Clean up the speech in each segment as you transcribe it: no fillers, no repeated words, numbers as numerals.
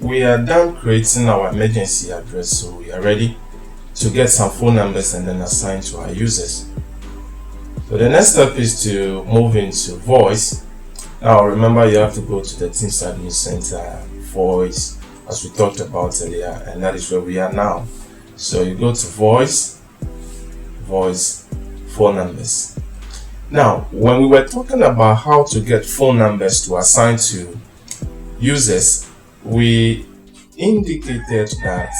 We are done creating our emergency address, so we are ready to get some phone numbers and then assign to our users. So the next step is to move into voice. Now remember, you have to go to the Teams Admin Center, voice, as we talked about earlier, and that is where we are now. So you go to voice, phone numbers. Now, when we were talking about how to get phone numbers to assign to users, we indicated that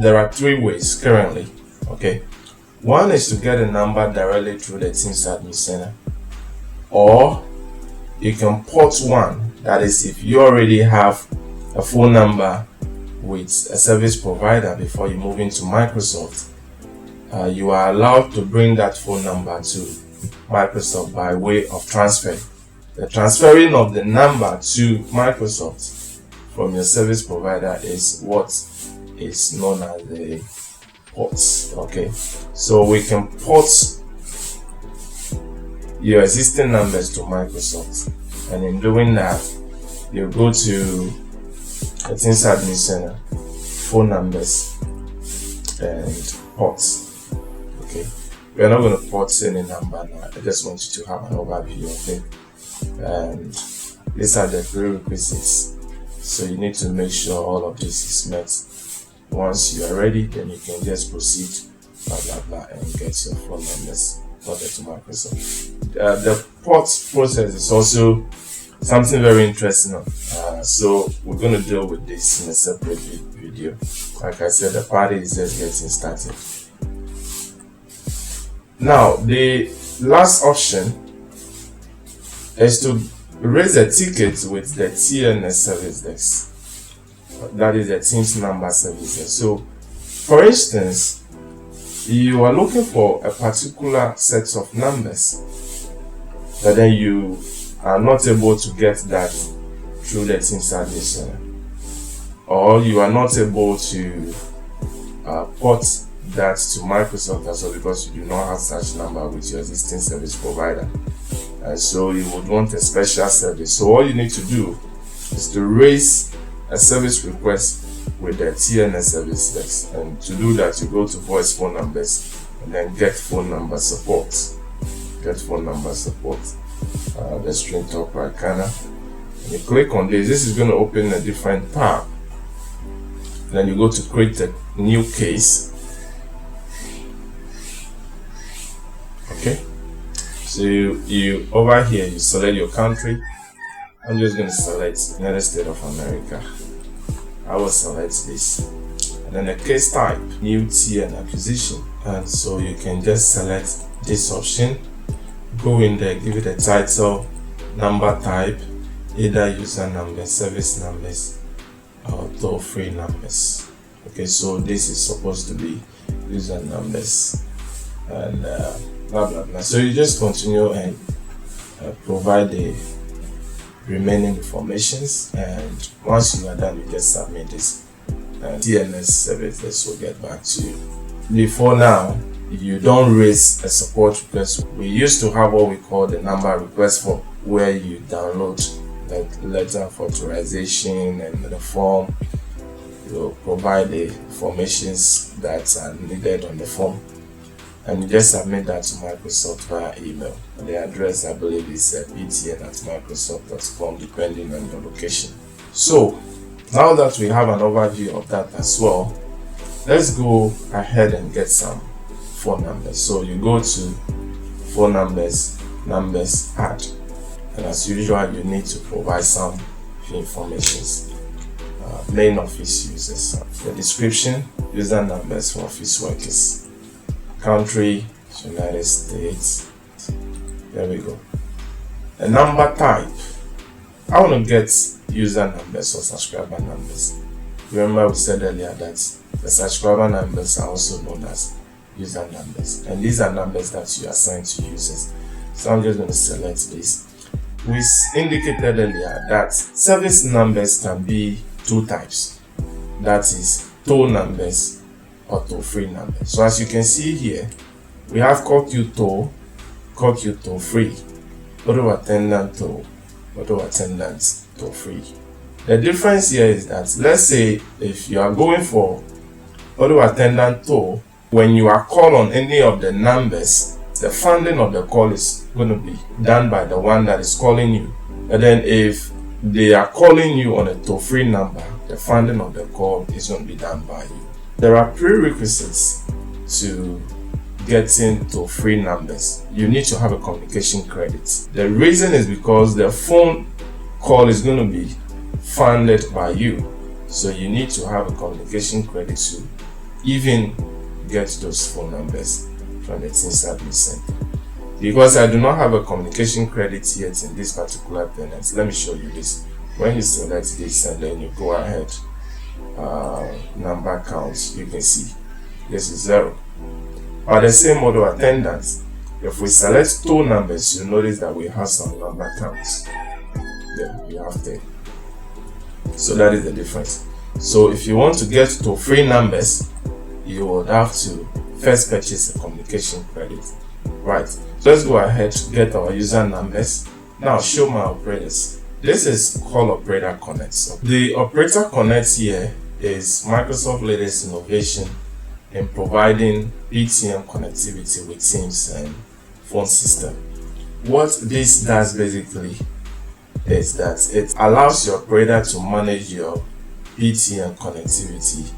there are three ways currently. Okay, one is to get a number directly through the Teams Admin Center, or you can port one. That is, if you already have a phone number with a service provider before you move into Microsoft, you are allowed to bring that phone number to Microsoft by way of transfer. The transferring of the number to Microsoft from your service provider is what is known as the ports. Okay, so we can port your existing numbers to Microsoft, and in doing that, you go to the Teams Admin Center, phone numbers, and ports. Okay, we are not going to port any number now. I just want you to have an overview of it. And these are the prerequisites. So you need to make sure all of this is met. Once you are ready, then you can just proceed, and get your phone numbers ported to Microsoft. The port process is also something very interesting. So we're going to deal with this in a separate video. Like I said, the party is just getting started. Now, the last option is to raise a ticket with the TNS service desk. That is the Teams number service desk. So, for instance, you are looking for a particular set of numbers, but then you are not able to get that through the Teams Admin Center, or you are not able to port that to Microsoft as well because you do not have such number with your existing service provider, and so you would want a special service. So all you need to do is to raise a service request with the TNS service desk, and to do that you go to voice phone numbers and then get phone number support. The screen top right corner, and you click on this. This is going to open a different tab. Then you go to create a new case. Okay, so you over here you select your country. I'm just going to select United States of America. I will select this, and then the case type, new TN acquisition, and so you can just select this option. Go in there, give it a title, number type, either user numbers, service numbers, or toll-free numbers. Okay, so this is supposed to be user numbers, and blah blah blah. So you just continue and provide the remaining informations, and once you are done, you just submit this, and TNS services will get back to you. Before now, you don't raise a support request. We used to have what we call the number request form, where you download the letter of authorization and the form. You provide the informations that are needed on the form, and you just submit that to Microsoft via email. The address, I believe, is ptn@microsoft.com, depending on your location. So now that we have an overview of that as well, let's go ahead and get some phone numbers. So you go to phone numbers, add, and as usual you need to provide some information. Main office users, the description, user numbers for office workers, country, United States. There we go. The number type, I want to get user numbers or subscriber numbers. Remember we said earlier that the subscriber numbers are also known as user numbers, and these are numbers that you assign to users. So I'm just going to select this. We indicated earlier that service numbers can be two types, that is toll numbers or toll-free numbers. So as you can see here, we have call queue toll, call queue toll-free, auto attendant toll, auto attendant toll-free. The difference here is that, let's say if you are going for Auto Attendant tool, when you are called on any of the numbers, the funding of the call is going to be done by the one that is calling you. And then if they are calling you on a toll-free number, the funding of the call is going to be done by you. There are prerequisites to getting toll-free numbers. You need to have a communication credit. The reason is because the phone call is going to be funded by you. So you need to have a communication credit to even get those phone numbers from the things that we sent. Because I do not have a communication credit yet in this particular tenant, let me show you this. When you select this and then you go ahead, number counts, you can see this is 0. But the same Auto Attendant, if we select two numbers, you notice that we have some number counts. Then we have 10. So that is the difference. So if you want to get to free numbers, you would have to first purchase a communication credit. Right, so let's go ahead to get our user numbers. Now show my operators. This is called Operator Connect. So the Operator Connect here is Microsoft's latest innovation in providing PSTN connectivity with Teams and phone system. What this does basically is that it allows your operator to manage your PSTN connectivity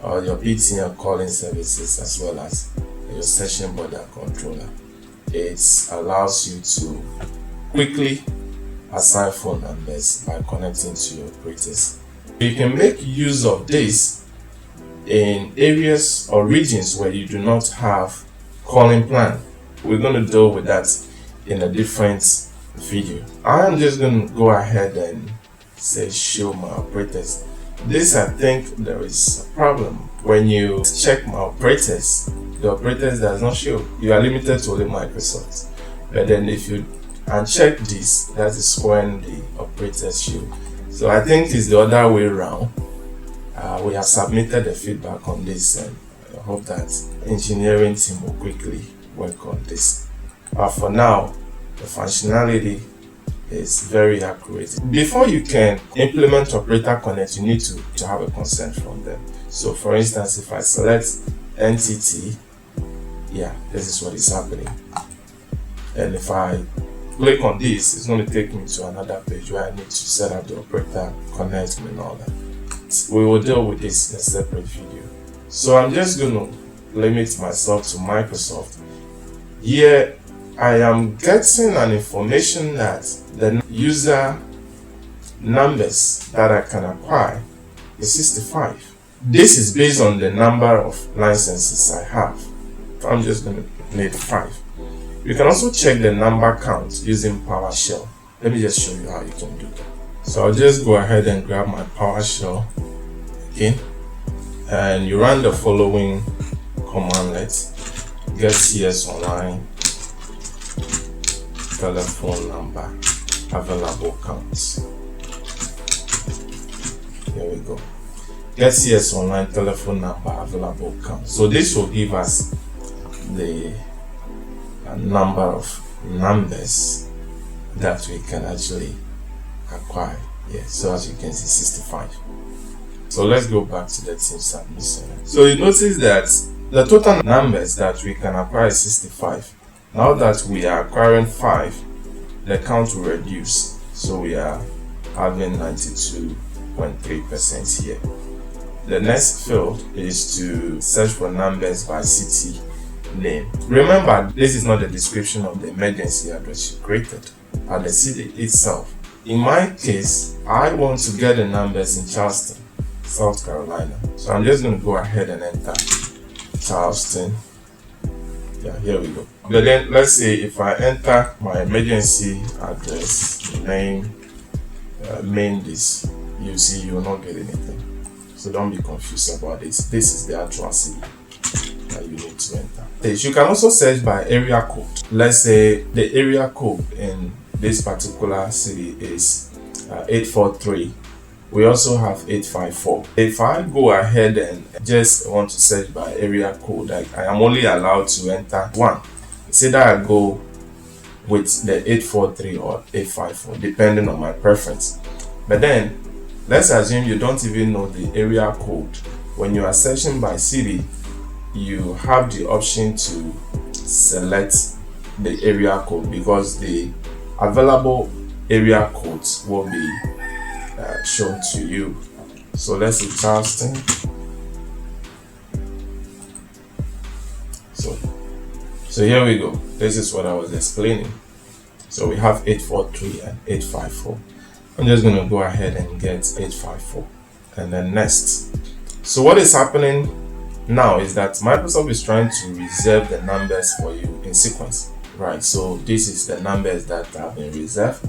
or your PSTN calling services as well as your session border controller. It allows you to quickly assign phone numbers by connecting to your operators. You can make use of this in areas or regions where you do not have calling plan. We're going to deal with that in a different video. I'm just going to go ahead and say show my operators. This, I think there is a problem. When you check my operators, the operators does not show. You are limited to only Microsoft. But then if you uncheck this, that is when the operators show. So I think it's the other way around. We have submitted the feedback on this, and I hope that engineering team will quickly work on this. But for now, the functionality is very accurate. Before you can implement Operator Connect, you need to have a consent from them. So for instance, if I select entity, yeah, this is what is happening. And if I click on this, it's going to take me to another page where I need to set up the Operator Connect and all that. We will deal with this in a separate video. So I'm just going to limit myself to Microsoft. Here, I am getting an information that the user numbers that I can acquire is 65. This is based on the number of licenses I have. I'm just going to need 5. You can also check the number count using PowerShell. Let me just show you how you can do that. So I'll just go ahead and grab my PowerShell again, and you run the following commandlet: get CS online, telephone number, available counts. Here we go. Get CS online, telephone number, available counts. So this will give us the number of numbers that we can actually acquire. Yeah, so as you can see, 65. So let's go back to the team submission. So you notice that the total numbers that we can acquire is 65. Now that we are acquiring 5, the count will reduce. So we are having 92.3% here. The next field is to search for numbers by city name. Remember, this is not the description of the emergency address you created, but the city itself. In my case, I want to get the numbers in Charleston, South Carolina. So I'm just going to go ahead and enter Charleston. Yeah, here we go. But then let's say if I enter my emergency address, name, main this, you see you will not get anything. So don't be confused about this. This is the actual city that you need to enter. You can also search by area code. Let's say the area code in this particular city is 843. We also have 854. If I go ahead and just want to search by area code, I am only allowed to enter one. It's either I go with the 843 or 854, depending on my preference. But then let's assume you don't even know the area code. When you are searching by city, you have the option to select the area code because the available area codes will be shown to you. So let's see Charleston. So here we go. This is what I was explaining. So we have 843 and 854. I'm just going to go ahead and get 854 and then next. So what is happening now is that Microsoft is trying to reserve the numbers for you in sequence, right? So this is the numbers that have been reserved.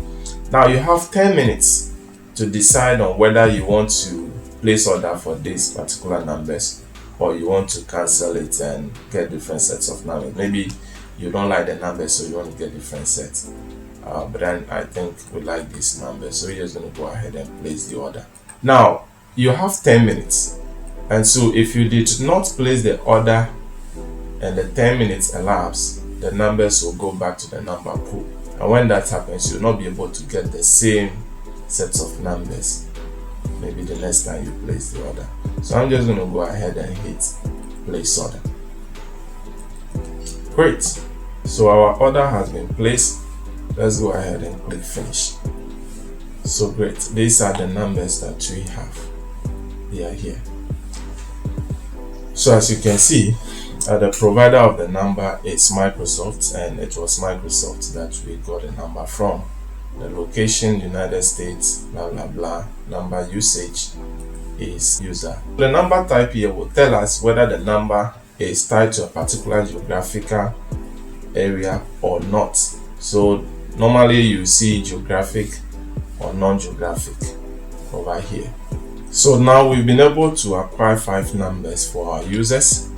Now you have 10 minutes to decide on whether you want to place order for these particular numbers or you want to cancel it and get different sets of numbers. Maybe you don't like the numbers, so you want to get different sets. But then I think we like these numbers, so we're just going to go ahead and place the order. Now you have 10 minutes, and so if you did not place the order and the 10 minutes elapse, the numbers will go back to the number pool, and when that happens, you'll not be able to get the same sets of numbers maybe the next time you place the order. So I'm just going to go ahead and hit place order. Great, so our order has been placed. Let's go ahead and click finish. So great, these are the numbers that we have. They are here. So as you can see, the provider of the number is Microsoft, and it was Microsoft that we got the number from. The location, United States, blah blah blah. Number usage is user. The number type here will tell us whether the number is tied to a particular geographical area or not. So normally you see geographic or non-geographic over here. So now we've been able to acquire 5 numbers for our users.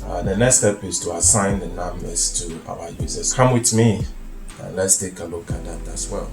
The next step is to assign the numbers to our users. Come with me and let's take a look at that as well.